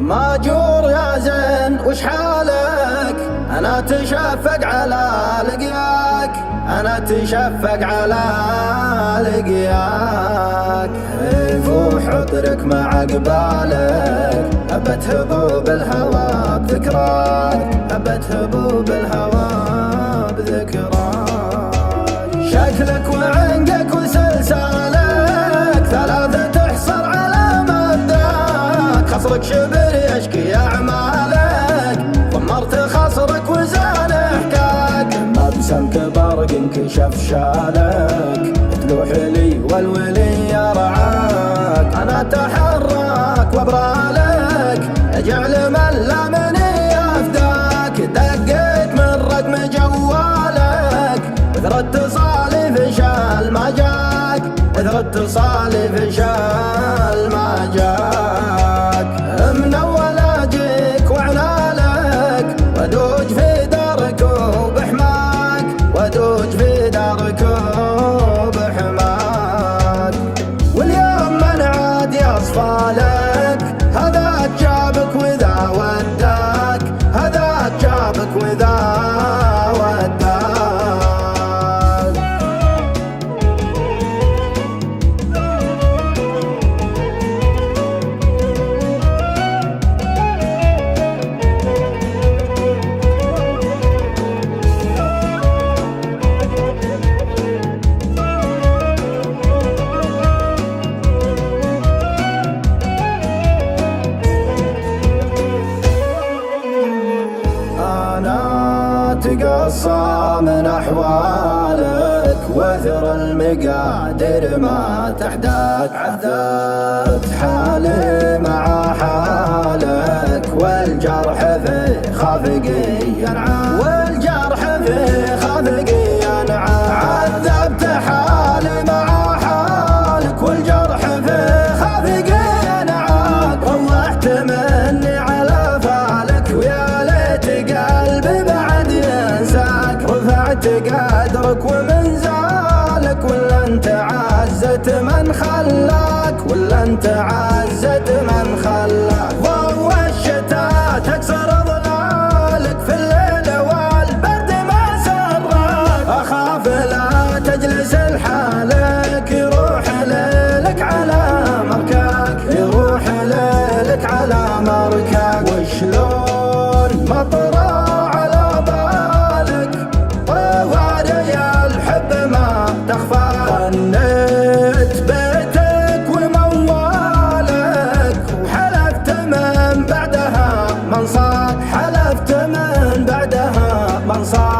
ماجور يا زين وش حالك؟ أنا أتشفق على لقياك، أنا أتشفق على لقياك. فوح عطرك مع قبالك، أبت هبوب الهوى بذكراك، أبت هبوب الهوى بذكراك. شكلك وعنقك وسلسالك ثلاثة تحصر على مبداك. خصرك شبر يشكي أعمالك، ضمرت خصرك وزان حكاك. ما بسمك برق انكشف شالك، تلوح لي والولي يرعاك. أنا أتحرك وابرالك، اجعل من لا مني يفداك. دقيت من رقم جوالك، اثر اتصالي فشال ما جاك، اثر اتصالي فشال ما جاك. من اول اجيك وعنالك، ودوج في دارك وبحماك، ودوج في دارك وبحماك. واليوم من عاد يصفى لك، هذاك جابك وذا وداك، هذاك جابك وذا وداك. تقصى من أحوالك، وثر المقادر ما تحداك. عذبت حالي مع حالك، والجرح في خافقي ينعاد، والجرح في خافقي ينعاد. عذبت حالي مع حالك، والجرح في خافقي ينعاد. روحت مني على فالك، ويا ليت قلبي بعد ينساك. رفعت قدرك ومن زالك، ولا انت عزت من خلاك، ولا انت عزت من خلاك. ضوء الشتاء تكسر ظلالك، في الليل والبرد ما سراك. اخاف لا تجلس لحالك، يروح ليلك على مركاك، يروح ليلك على مركاك. وشلون مطرى على بالك، طواري الحب ما تخفى. ظنيت بيتك وموالك، وحلفت من بعدها من صار، حلفت من بعدها من صار.